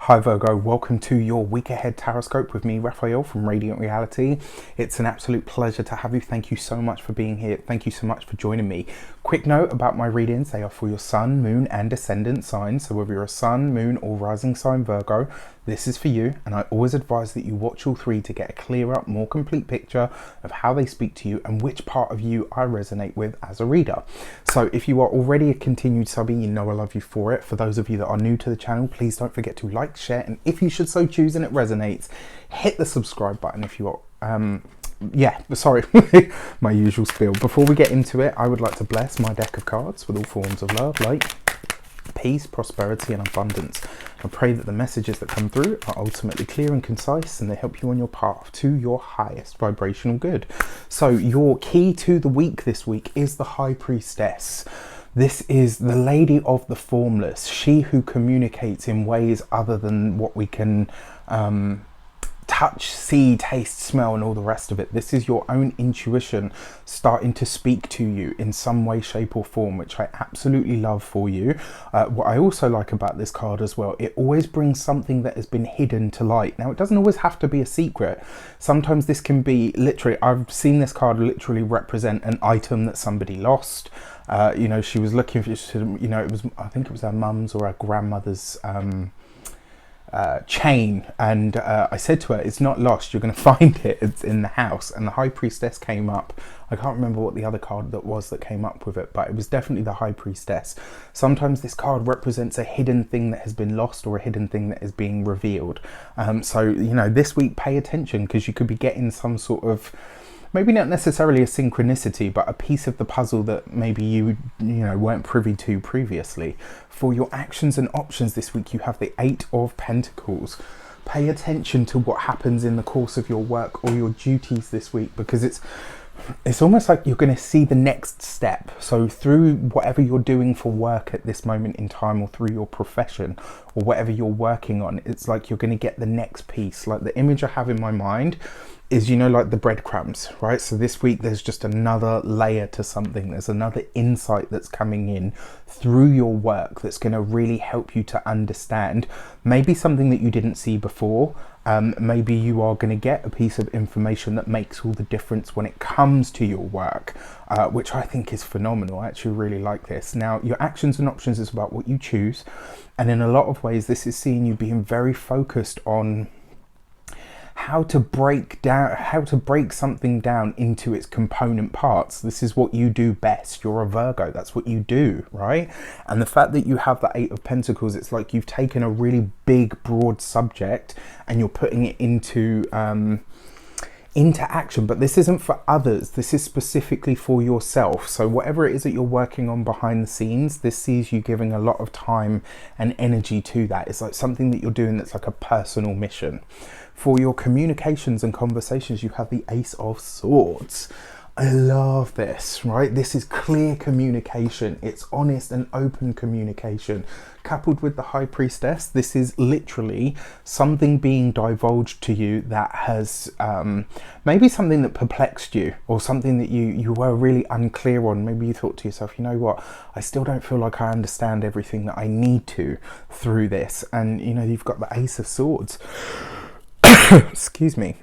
Hi Virgo, welcome to your week ahead taroscope with me, Raphael from Reydiant Reality. It's an absolute pleasure to have you. Thank you so much for being here. Thank you so much for joining me. Quick note about my readings, they are for your sun, moon and ascendant signs. So whether you're a sun, moon or rising sign Virgo, this is for you, and I always advise that you watch all three to get a clearer, more complete picture of how they speak to you and which part of you I resonate with as a reader. So if you are already a continued subbie, you know I love you for it. For those of you that are new to the channel, please don't forget to like, share, and if you should so choose and it resonates, hit the subscribe button if you are sorry, my usual spiel. Before we get into it, I would like to bless my deck of cards with all forms of love, light, peace, prosperity and abundance. I pray that the messages that come through are ultimately clear and concise, and they help you on your path to your highest vibrational good. So your key to the week this week is the High Priestess. This is the lady of the formless, she who communicates in ways other than what we can touch, see, taste, smell and all the rest of it. This is your own intuition starting to speak to you in some way, shape or form, which I absolutely love for you. What I also like about this card as well, it always brings something that has been hidden to light. Now it doesn't always have to be a secret. Sometimes this can be literally, I've seen this card literally represent an item that somebody lost. You know, she was looking for, you know, I think it was her mum's or her grandmother's chain, and I said to her, it's not lost, you're going to find it, it's in the house. And the High Priestess came up. I can't remember what the other card that was that came up with it, but it was definitely the High Priestess. Sometimes this card represents a hidden thing that has been lost or a hidden thing that is being revealed. So you know, this week pay attention, because you could be getting some sort of, maybe not necessarily a synchronicity, but a piece of the puzzle that maybe you weren't privy to previously. For your actions and options this week, you have the 8 of Pentacles. Pay attention to what happens in the course of your work or your duties this week, because it's almost like you're going to see the next step. So through whatever you're doing for work at this moment in time, or through your profession or whatever you're working on, it's like you're going to get the next piece. Like the image I have in my mind is, you know, like the breadcrumbs, right? So this week there's just another layer to something. There's another insight that's coming in through your work that's going to really help you to understand maybe something that you didn't see before. Maybe you are going to get a piece of information that makes all the difference when it comes to your work, which I think is phenomenal. I actually really like this. Now, your actions and options is about what you choose, and in a lot of ways this is seeing you being very focused on how to break something down into its component parts. This is what you do best. You're a Virgo, that's what you do, right? And the fact that you have the 8 of Pentacles, it's like you've taken a really big broad subject and you're putting it into action. But this isn't for others, this is specifically for yourself. So whatever it is that you're working on behind the scenes, this sees you giving a lot of time and energy to that. It's like something that you're doing that's like a personal mission. For your communications and conversations, you have the Ace of Swords. I love this, right? This is clear communication. It's honest and open communication. Coupled with the High Priestess, this is literally something being divulged to you that has maybe something that perplexed you, or something that you were really unclear on. Maybe you thought to yourself, you know what, I still don't feel like I understand everything that I need to through this. And you know, you've got the Ace of Swords. Excuse me.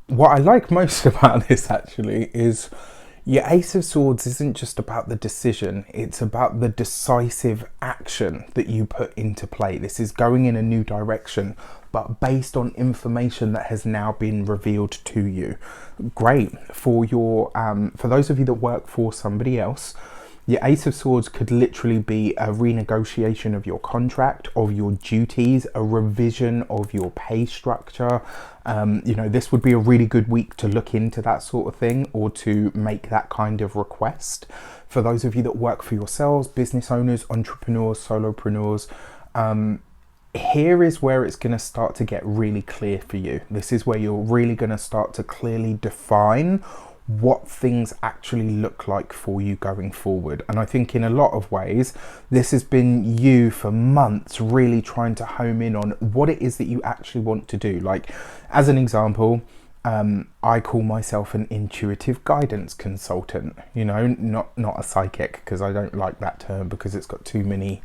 What I like most about this actually is your Ace of Swords isn't just about the decision, it's about the decisive action that you put into play. This is going in a new direction, but based on information that has now been revealed to you. Great. For your for those of you that work for somebody else, your Ace of Swords could literally be a renegotiation of your contract, of your duties, a revision of your pay structure. You know, this would be a really good week to look into that sort of thing, or to make that kind of request. For those of you that work for yourselves, business owners, entrepreneurs, solopreneurs, here is where it's going to start to get really clear for you. This is where you're really going to start to clearly define what things actually look like for you going forward. And I think in a lot of ways this has been you for months really trying to home in on what it is that you actually want to do. Like, as an example, I call myself an intuitive guidance consultant, you know, not a psychic, because I don't like that term, because it's got too many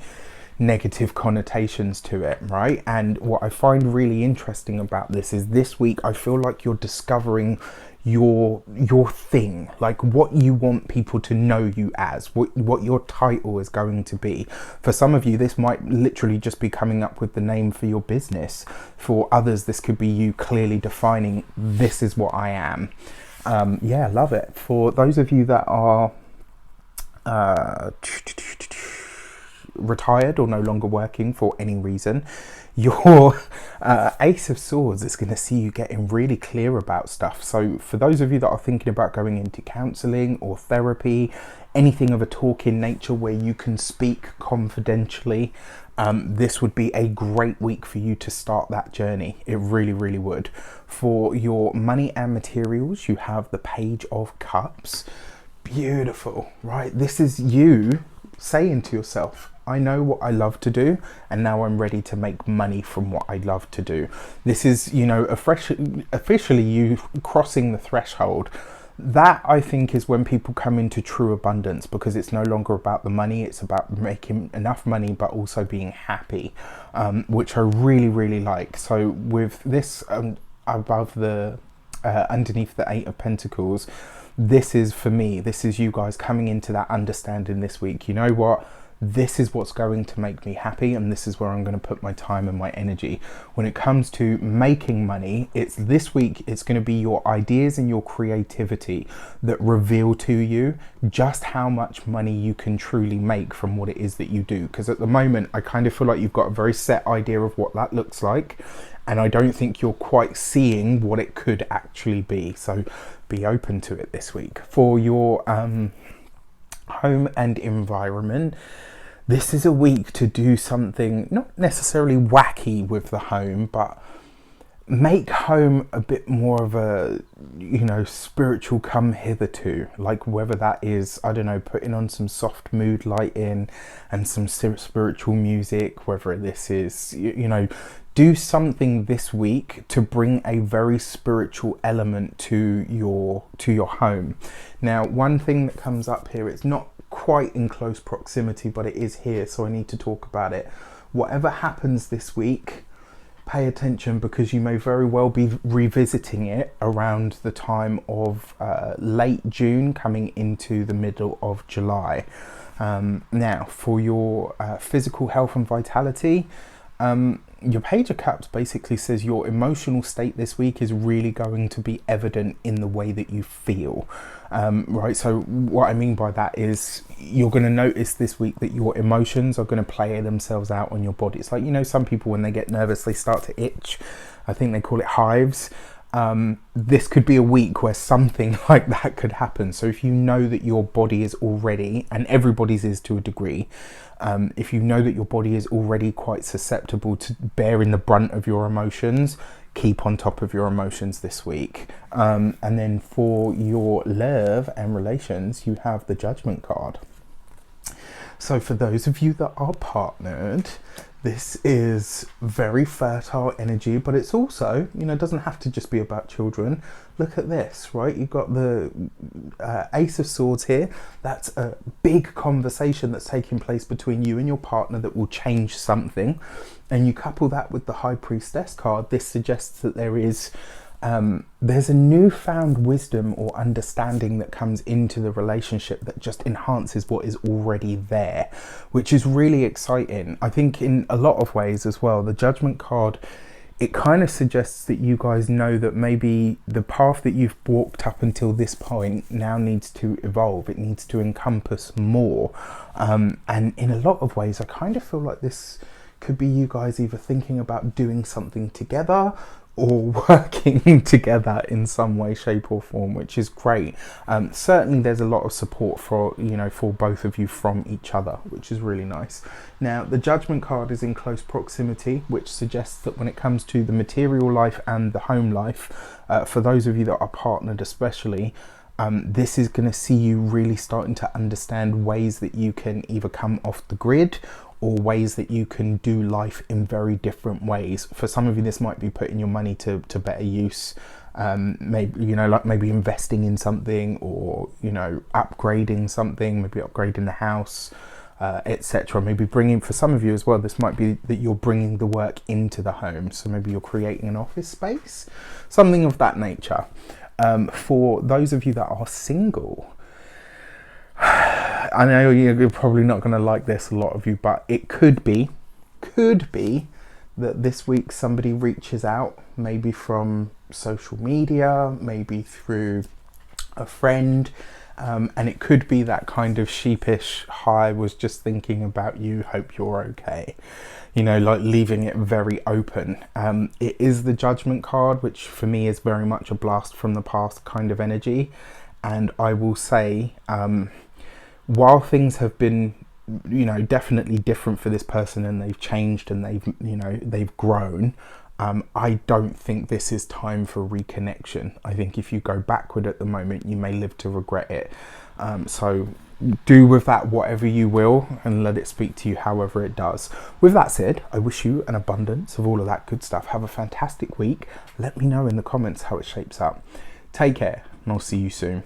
negative connotations to it, right? And what I find really interesting about this week I feel like you're discovering your thing, like what you want people to know you as, what your title is going to be. For some of you, this might literally just be coming up with the name for your business. For others, this could be you clearly defining, this is what I am. Yeah, love it. For those of you that are retired or no longer working for any reason, your Ace of Swords is going to see you getting really clear about stuff. So for those of you that are thinking about going into counselling or therapy, anything of a talking nature where you can speak confidentially, this would be a great week for you to start that journey. It really, really would. For your money and materials, you have the Page of Cups. Beautiful, right? This is you saying to yourself, I know what I love to do, and now I'm ready to make money from what I love to do. This is, you know, officially you crossing the threshold. That, I think, is when people come into true abundance, because it's no longer about the money, it's about making enough money but also being happy, which I really, really like. So with this above the underneath the Eight of Pentacles, this is, for me, this is you guys coming into that understanding this week. You know what? This is what's going to make me happy, and this is where I'm going to put my time and my energy. When it comes to making money, it's this week, it's going to be your ideas and your creativity that reveal to you just how much money you can truly make from what it is that you do. Because at the moment, I kind of feel like you've got a very set idea of what that looks like, and I don't think you're quite seeing what it could actually be. So be open to it this week. For your home and environment, this is a week to do something not necessarily wacky with the home, but make home a bit more of a, you know, spiritual come hitherto. Like whether that is, I don't know, putting on some soft mood lighting and some spiritual music, whether this is, you know, do something this week to bring a very spiritual element to your home. Now, one thing that comes up here, it's not quite in close proximity, but it is here, so I need to talk about it. Whatever happens this week, pay attention, because you may very well be revisiting it around the time of late June coming into the middle of July. Now, for your physical health and vitality, your Page of Cups basically says your emotional state this week is really going to be evident in the way that you feel. Right, so what I mean by that is you're going to notice this week that your emotions are going to play themselves out on your body. It's like, you know, some people when they get nervous they start to itch. I think they call it hives. This could be a week where something like that could happen. So if you know that your body is already, and everybody's is to a degree, if you know that your body is already quite susceptible to bearing the brunt of your emotions, keep on top of your emotions this week. And then for your love and relations, you have the Judgment card. So for those of you that are partnered, this is very fertile energy, but it's also, you know, it doesn't have to just be about children. Look at this, right? You've got the Ace of Swords here. That's a big conversation that's taking place between you and your partner that will change something. And you couple that with the High Priestess card. This suggests that there is there's a newfound wisdom or understanding that comes into the relationship that just enhances what is already there, which is really exciting. I think in a lot of ways as well, the Judgment card, it kind of suggests that you guys know that maybe the path that you've walked up until this point now needs to evolve. It needs to encompass more. And in a lot of ways, I kind of feel like this could be you guys either thinking about doing something together or working together in some way, shape or form, which is great. Certainly there's a lot of support for, you know, for both of you from each other, which is really nice. Now, the Judgment card is in close proximity, which suggests that when it comes to the material life and the home life, for those of you that are partnered especially, this is going to see you really starting to understand ways that you can either come off the grid or ways that you can do life in very different ways. For some of you, this might be putting your money to better use. Maybe, you know, like maybe investing in something, or, you know, upgrading something, maybe upgrading the house. etc. Maybe bringing, for some of you as well, this might be that you're bringing the work into the home. So maybe you're creating an office space, something of that nature. For those of you that are single, I know you're probably not going to like this, a lot of you, but it could be that this week somebody reaches out, maybe from social media, maybe through a friend, and it could be that kind of sheepish, hi, was just thinking about you, hope you're okay, you know, like leaving it very open. It is the Judgment card, which for me is very much a blast from the past kind of energy. And I will say, while things have been, you know, definitely different for this person, and they've changed and they've, you know, they've grown, I don't think this is time for reconnection. I think if you go backward at the moment, you may live to regret it. So do with that whatever you will, and let it speak to you however it does. With that said, I wish you an abundance of all of that good stuff. Have a fantastic week. Let me know in the comments how it shapes up. Take care, and I'll see you soon.